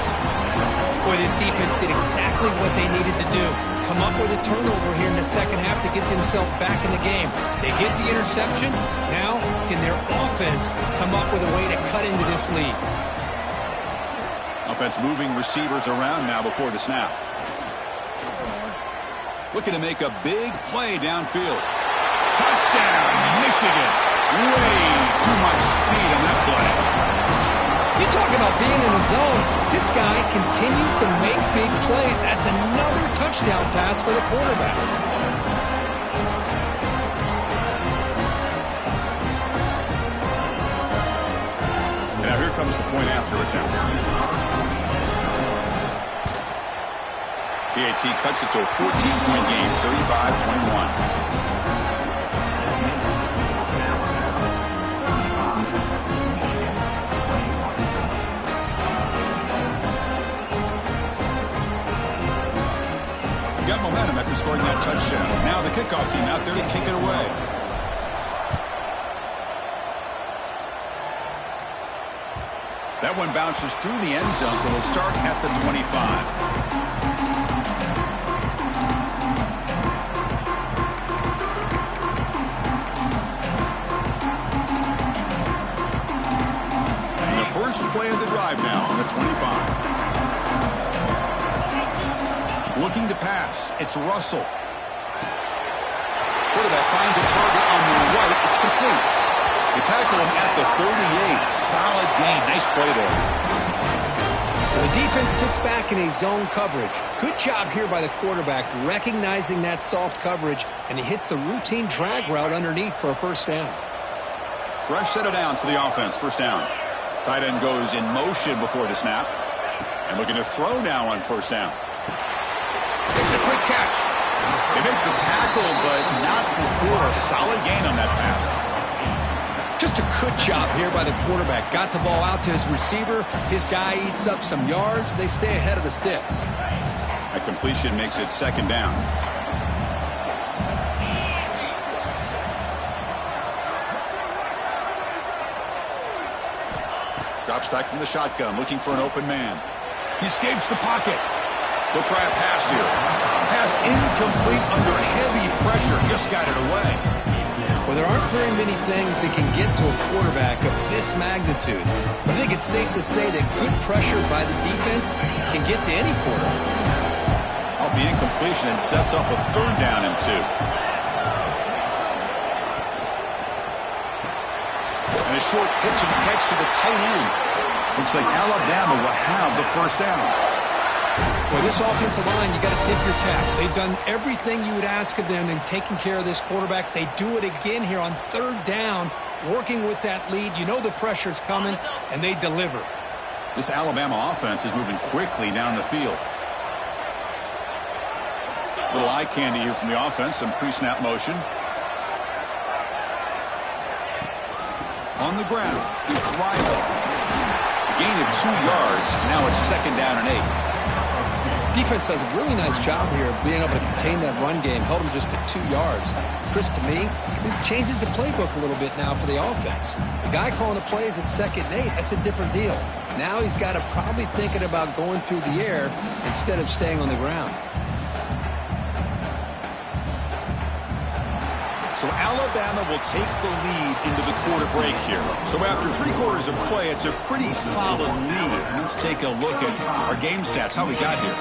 Boy, this defense did exactly what they needed to do. Come up with a turnover here in the second half to get themselves back in the game. They get the interception. Now, can their offense come up with a way to cut into this lead? Offense moving receivers around now before the snap. Looking to make a big play downfield. Touchdown, Michigan. Way too much speed on that play. You talk about being in the zone. This guy continues to make big plays. That's another touchdown pass for the quarterback. Now here comes the point after attempt. PAT cuts it to a 14-point game, 35-21. Got momentum after scoring that touchdown. Now the kickoff team out there to kick it away. That one bounces through the end zone, so they'll start at the 25. First play of the drive now on the 25. Looking to pass. It's Russell. Quarterback finds a target on the right. It's complete. They tackle him at the 38. Solid gain. Nice play there. Well, the defense sits back in a zone coverage. Good job here by the quarterback recognizing that soft coverage, and he hits the routine drag route underneath for a first down. Fresh set of downs for the offense. First down. Tight end goes in motion before the snap. And looking to throw now on first down. It's a quick catch. They make the tackle, but not before a solid gain on that pass. Just a good job here by the quarterback. Got the ball out to his receiver. His guy eats up some yards. They stay ahead of the sticks. A completion makes it second down. Drops back from the shotgun, looking for an open man. He escapes the pocket. They'll try a pass here. Pass incomplete under heavy pressure. Just got it away. Well, there aren't very many things that can get to a quarterback of this magnitude. But I think it's safe to say that good pressure by the defense can get to any quarterback. Off the incompletion and sets up a third down and 2. And a short pitch and catch to the tight end. Looks like Alabama will have the first down. Well, this offensive line, you got to tip your cap. They've done everything you would ask of them in taking care of this quarterback. They do it again here on third down, working with that lead. You know the pressure's coming, and they deliver. This Alabama offense is moving quickly down the field. Little eye candy here from the offense, some pre-snap motion. On the ground, it's Riley. A gain of 2 yards. Now it's second down and 8. Defense does a really nice job here of being able to contain that run game. Held them just at 2 yards. Chris, to me, this changes the playbook a little bit now for the offense. The guy calling the plays at second and 8, that's a different deal. Now he's got to probably thinking about going through the air instead of staying on the ground. So Alabama will take the lead into the quarter break here. So after 3 quarters of play, it's a pretty solid lead. Let's take a look at our game stats, how we got here.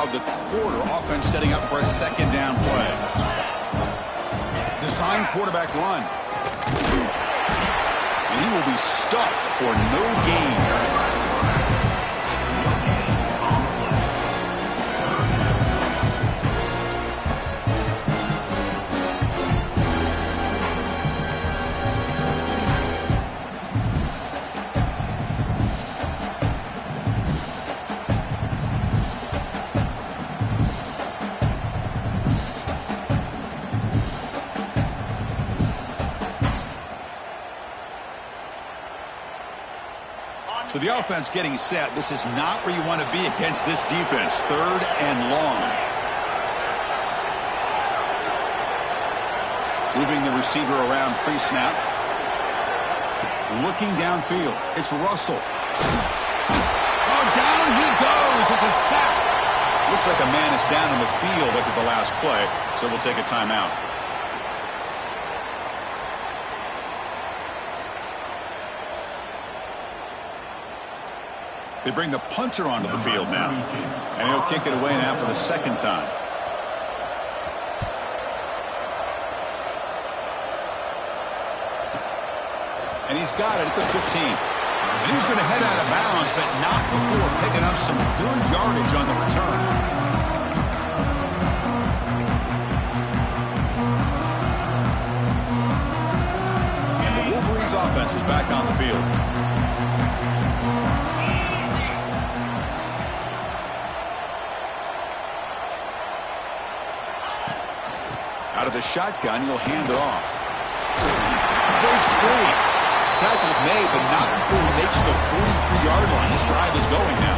The quarter, offense setting up for a second down play. Design quarterback run. And he will be stuffed for no gain. So the offense getting set. This is not where you want to be against this defense. 3rd and long. Moving the receiver around pre-snap. Looking downfield. It's Russell. Oh, down he goes. It's a sack. Looks like a man is down in the field after the last play, so we'll take a timeout. They bring the punter onto the field now. And he'll kick it away now for the 2nd time. And he's got it at the 15. And he's going to head out of bounds, but not before picking up some good yardage on the return. And the Wolverines offense is back on the field. Out of the shotgun, he'll hand it off. Breaks free. Tackle's made, but not before he makes the 43-yard line. This drive is going now.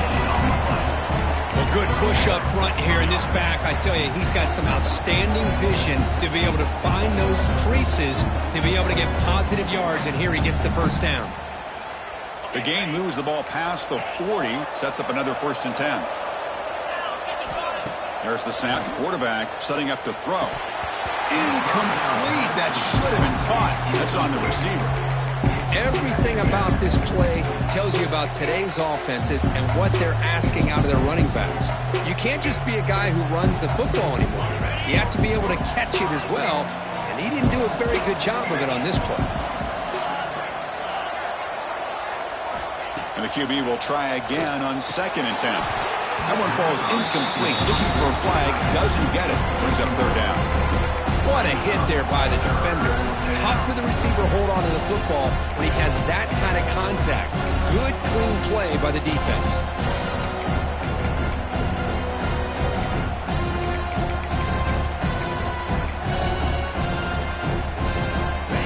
Well, good push up front here in this back. I tell you, he's got some outstanding vision to be able to find those creases, to be able to get positive yards, and here he gets the 1st down. The gain moves the ball past the 40, sets up another 1st and 10. There's the snap. Quarterback setting up to throw. Incomplete. That should have been caught. That's on the receiver. Everything about this play tells you about today's offenses and what they're asking out of their running backs. You can't just be a guy who runs the football anymore. You have to be able to catch it as well, and he didn't do a very good job of it on this play. And the QB will try again on 2nd and 10. That one falls incomplete. Looking for a flag, doesn't get it. Brings up 3rd down. What a hit there by the defender. Tough for the receiver to hold on to the football when he has that kind of contact. Good, clean play by the defense.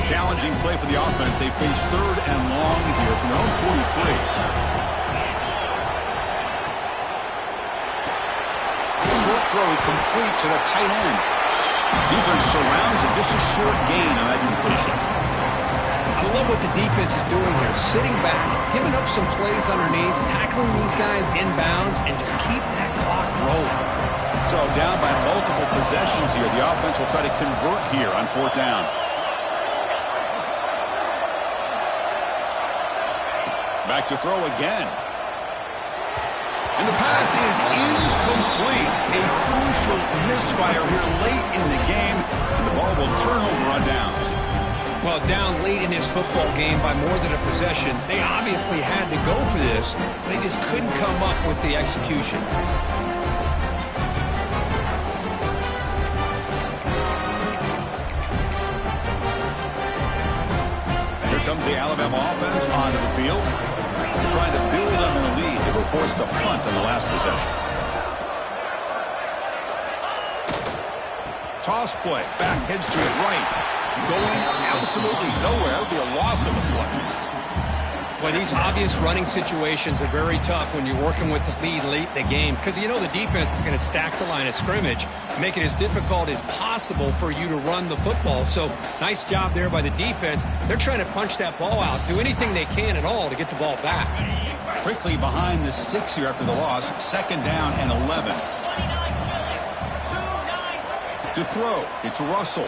Challenging play for the offense. They face 3rd and long here from their own 43. Short throw complete to the tight end. Defense surrounds it. Just a short gain on that completion. I love what the defense is doing here. Sitting back, giving up some plays underneath, tackling these guys inbounds, and just keep that clock rolling. So down by multiple possessions here. The offense will try to convert here on 4th down. Back to throw again. And the pass is incomplete. A crucial misfire here late in the game. And the ball will turn over on downs. Well, down late in this football game by more than a possession, they obviously had to go for this. They just couldn't come up with the execution. Here comes the Alabama offense onto the field. They're trying to build on their lead. They were forced to punt on the last possession. Toss play. Back heads to his right. Going absolutely nowhere. That would be a loss of a play. Well, these obvious running situations are very tough when you're working with the lead late in the game because you know the defense is going to stack the line of scrimmage, make it as difficult as possible for you to run the football. So nice job there by the defense. They're trying to punch that ball out, do anything they can at all to get the ball back. Quickly behind the sticks here after the loss. 2nd down and 11. To throw, it's Russell.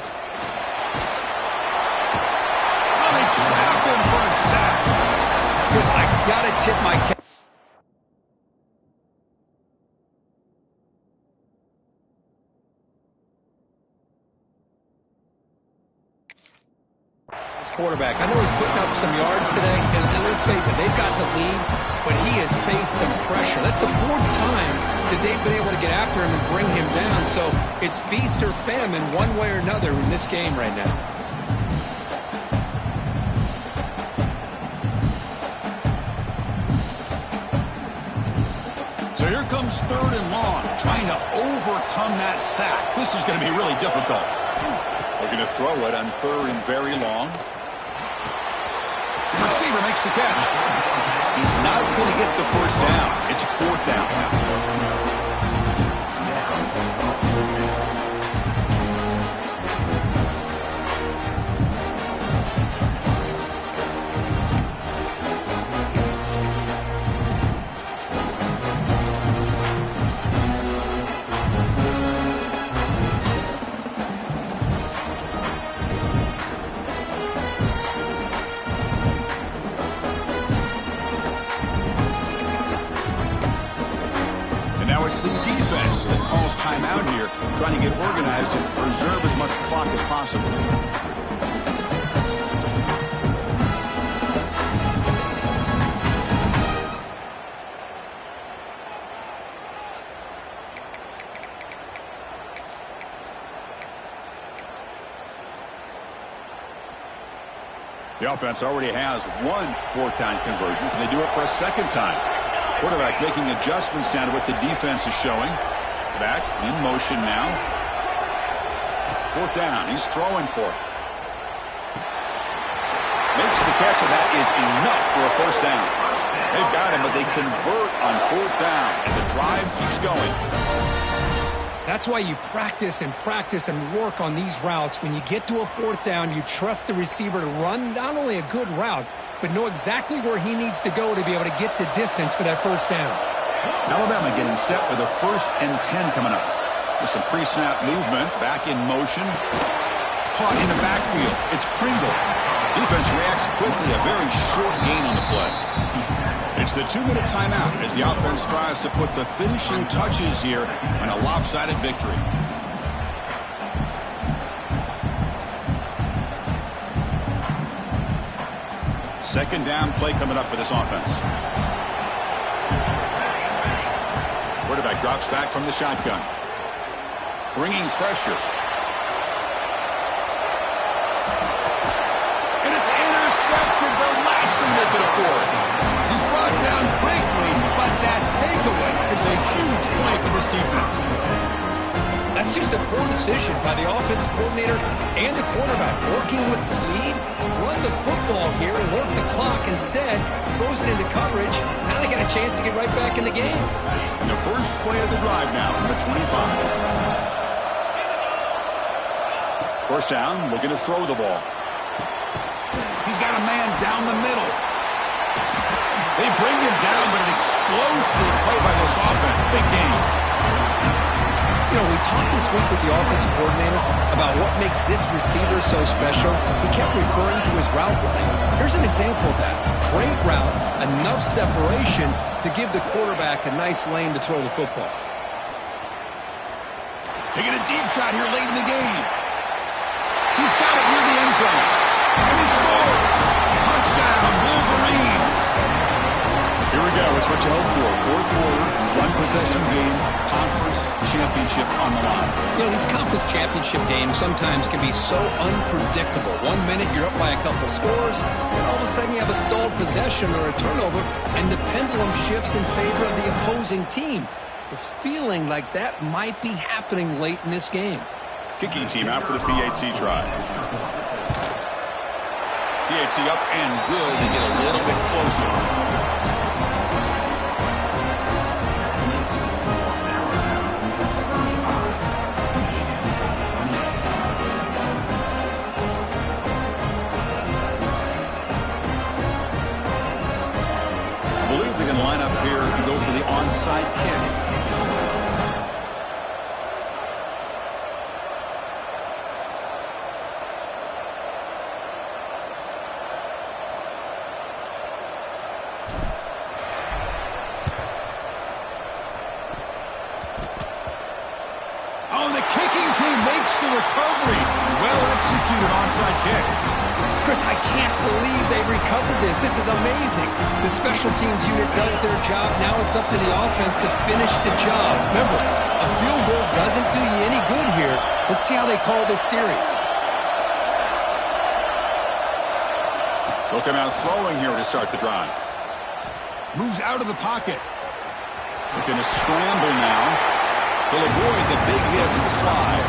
Oh, they trap him for a sack. Chris, I got to tip my cap. This quarterback, I know he's putting up some yards today, and let's face it, they've got the lead, but he has faced some pressure. That's the 4th time that they've been able to get after him and bring him down, so it's feast or famine one way or another in this game right now. So here comes 3rd and long, trying to overcome that sack. This is going to be really difficult. Looking to throw it on 3rd and very long. receiver makes the catch. He's not going to get the first down. It's fourth down now. The defense that calls timeout here, trying to get organized and preserve as much clock as possible. The offense already has one fourth-down conversion. Can they do it for a second time? Quarterback making adjustments down to what the defense is showing. Back in motion now. Fourth down. He's throwing for it. Makes the catch, and that is enough for a first down. They've got him, but they convert on fourth down, and the drive keeps going. That's why you practice and work on these routes. When you get to a fourth down, you trust the receiver to run not only a good route, but know exactly where he needs to go to be able to get the distance for that first down. Alabama getting set with a 1st and 10 coming up. With some pre-snap movement, back in motion. Caught in the backfield. It's Pringle. Defense reacts quickly, a very short gain on the play. It's the 2-minute timeout as the offense tries to put the finishing touches here on a lopsided victory. Second down play coming up for this offense. Quarterback drops back from the shotgun. Bringing pressure. And it's intercepted, the last thing they could afford. He's brought down quickly, but that takeaway is a huge play for this defense. That's just a poor decision by the offensive coordinator and the quarterback. Working with the lead, run the football here and work the clock. Instead, throws it into coverage. Now they got a chance to get right back in the game. And the first play of the drive now from the 25. First down, looking to throw the ball. He's got a man down the middle. They bring him down, but an explosive play by this offense. Big game. You know, we talked this week with the offensive coordinator about what makes this receiver so special. He kept referring to his route running. Here's an example of that. Great route, enough separation to give the quarterback a nice lane to throw the football. Taking a deep shot here late in the game. He's got it near the end zone. And he scores. Touchdown, Wolverines. Here we go. It's what you hope for. Fourth quarter, one-possession game, conference championship on the line. You know, these conference championship games sometimes can be so unpredictable. 1 minute you're up by a couple scores, and all of a sudden you have a stalled possession or a turnover, and the pendulum shifts in favor of the opposing team. It's feeling like that might be happening late in this game. Kicking team out for the PAT try. PAT up and good. They get a little bit closer. Line up here and go for the onside kick. Oh, the kicking team makes the recovery. Well executed onside kick. Chris, I can't believe they recovered this. This is amazing. The special teams unit does their job. Now it's up to the offense to finish the job. Remember, a field goal doesn't do you any good here. Let's see how they call this series. They'll come out throwing here to start the drive. Moves out of the pocket. Looking to scramble now. He'll avoid the big hit with the slide.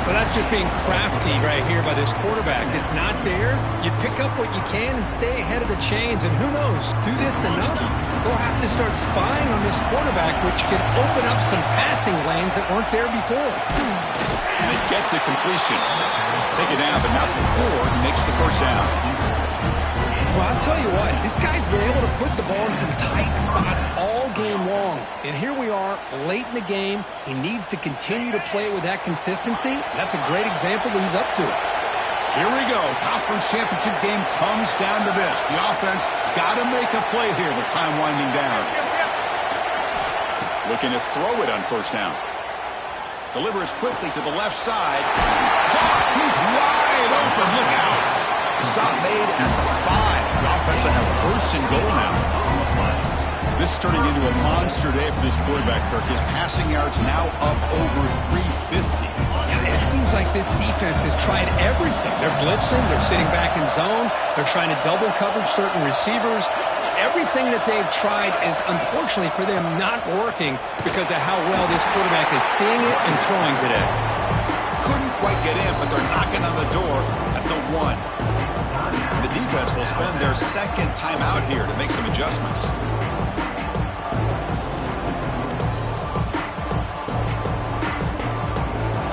Well, that's just being crafty right here by this quarterback. It's not there. You pick up what you can and stay ahead of the chains. And who knows, do this enough, they'll have to start spying on this quarterback, which could open up some passing lanes that weren't there before. And they get to completion. Take it down, but not before he makes the first down. Well, I'll tell you what, this guy's been able to put the ball in some tight spots all game long. And here we are, late in the game. He needs to continue to play with that consistency. That's a great example that he's up to it. Here we go. Conference championship game comes down to this. The offense got to make a play here with time winding down. Looking to throw it on first down. Delivers quickly to the left side. He's wide open. Look out. Stop made at the 5. The offense will have first and goal now. This is turning into a monster day for this quarterback, Kirk. His passing yards now up over 350. Yeah, it seems like this defense has tried everything. They're blitzing. They're sitting back in zone. They're trying to double cover certain receivers. Everything that they've tried is, unfortunately for them, not working because of how well this quarterback is seeing it and throwing today. Couldn't quite get in, but they're knocking on the door at the 1. The defense will spend their second timeout here to make some adjustments.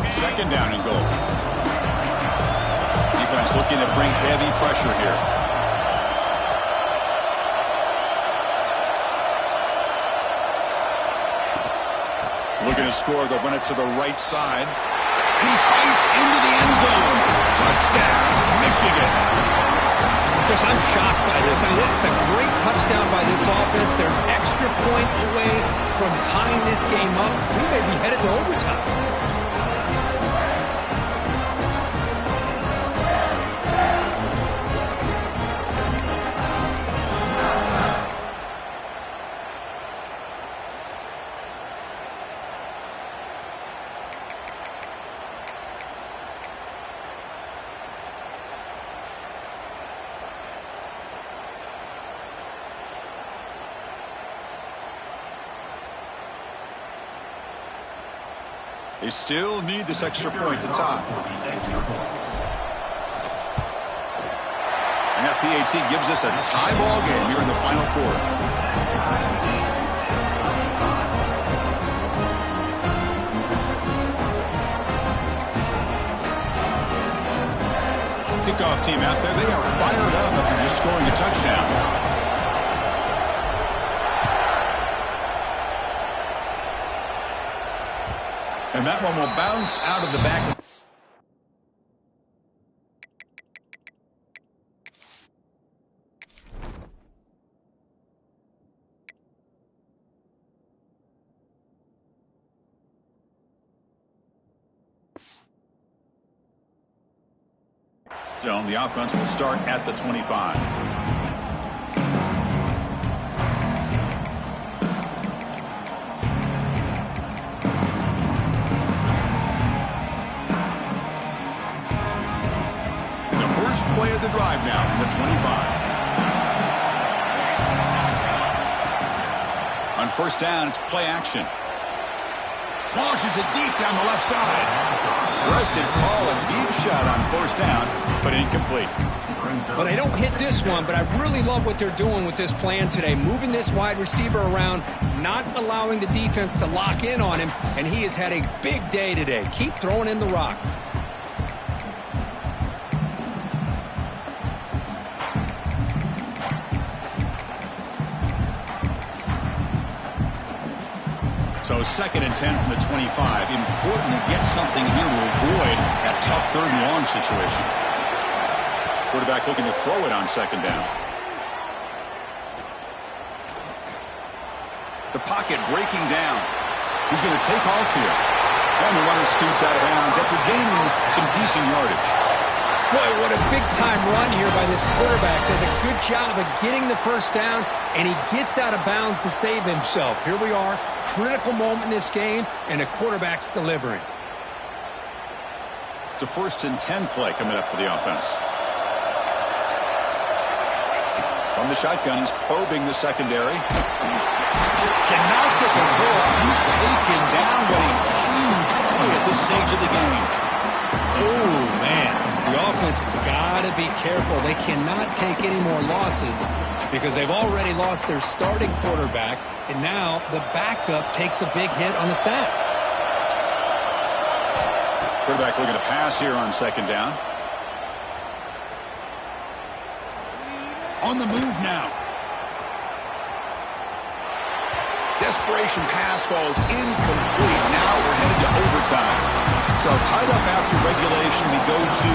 Second down and goal. Defense looking to bring heavy pressure here. Looking to score, they'll run it to the right side. He fights into the end zone. Touchdown, Michigan. Chris, I'm shocked by this. I mean, it's a great touchdown by this offense. They're an extra point away from tying this game up. We may be headed to overtime. They still need this extra point to tie. And that PAT gives us a tie ball game here in the final quarter. Kickoff team out there, they are fired up after just scoring a touchdown. And that one will bounce out of the back. Zone. The offense will start at the 25. Play of the drive now from the 25. On first down, it's play action. Launches it deep down the left side. Aggressive call, a deep shot on first down, but incomplete. Well, they don't hit this one, but I really love what they're doing with this plan today. Moving this wide receiver around, not allowing the defense to lock in on him, and he has had a big day today. Keep throwing in the rock. So 2nd and 10 from the 25. Important to get something here to avoid that tough 3rd and long situation. Quarterback looking to throw it on 2nd down. The pocket breaking down. He's going to take off here. And the runner scoots out of bounds after gaining some decent yardage. Boy, what a big-time run here by this quarterback. Does a good job of getting the first down, and he gets out of bounds to save himself. Here we are, critical moment in this game, and the quarterback's delivering. It's a 1st and 10 play coming up for the offense. From the shotgun, he's probing the secondary. Cannot get the throw. He's taken down, but a huge play at this stage of the game. Oh, man. The offense has got to be careful. They cannot take any more losses because they've already lost their starting quarterback, and now the backup takes a big hit on the sack. Quarterback looking to pass here on second down. On the move now. Desperation pass falls incomplete. Now we're headed to overtime. So tied up after regulation, we go to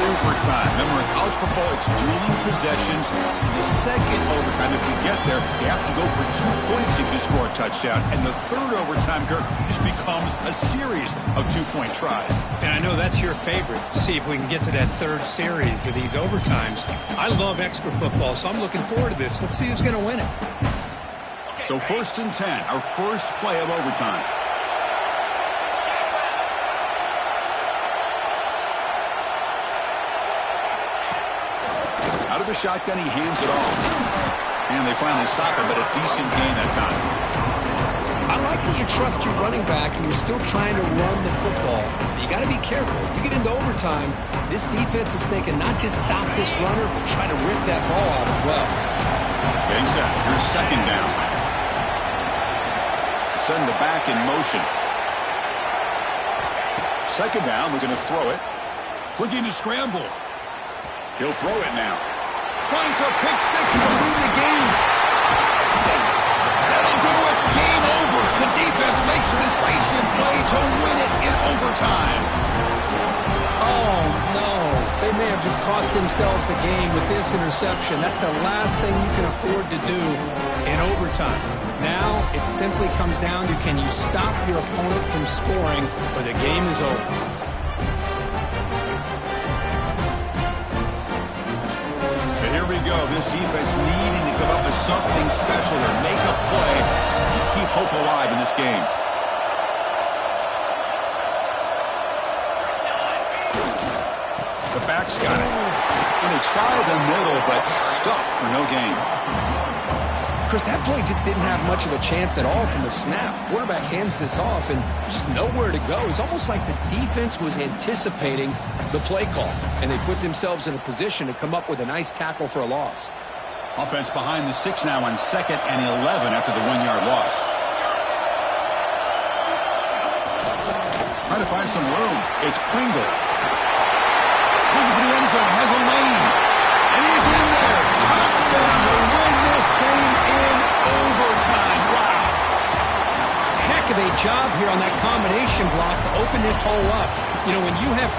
overtime. Remember, in college football, it's dueling possessions. In the second overtime, if you get there, you have to go for 2 points if you score a touchdown. And the third overtime, Kirk, just becomes a series of 2-point tries. And I know that's your favorite. See if we can get to that third series of these overtimes. I love extra football, so I'm looking forward to this. Let's see who's going to win it. So 1st and 10, our first play of overtime. Out of the shotgun, he hands it off. And they finally stop him, but a decent gain that time. I like that you trust your running back and you're still trying to run the football. You got to be careful. You get into overtime, this defense is thinking not just stop this runner, but try to rip that ball out as well. Getting set. Here's second down. Send the back in motion. Second down, we're going to throw it. Looking to scramble. He'll throw it now. Trying for a pick six to win the game. That'll do it. Game over. The defense makes a decisive play to win it in overtime. Oh, no. They may have just cost themselves the game with this interception. That's the last thing you can afford to do in overtime. Now it simply comes down to, can you stop your opponent from scoring or the game is over. So here we go. This defense needing to come up with something special here. Make a play and keep hope alive in this game. The back's got it. And they try the middle, but stuck for no gain. Chris, that play just didn't have much of a chance at all from the snap. Quarterback hands this off and just nowhere to go. It's almost like the defense was anticipating the play call, and they put themselves in a position to come up with a nice tackle for a loss. Offense behind the 6 now on 2nd and 11 after the 1-yard loss. Trying to find some room. It's Pringle. Looking for the end zone. Has a lane. And he's in there. Touchdown to win this game in overtime. Wow. Heck of a job here on that combination block to open this hole up. You know, when you have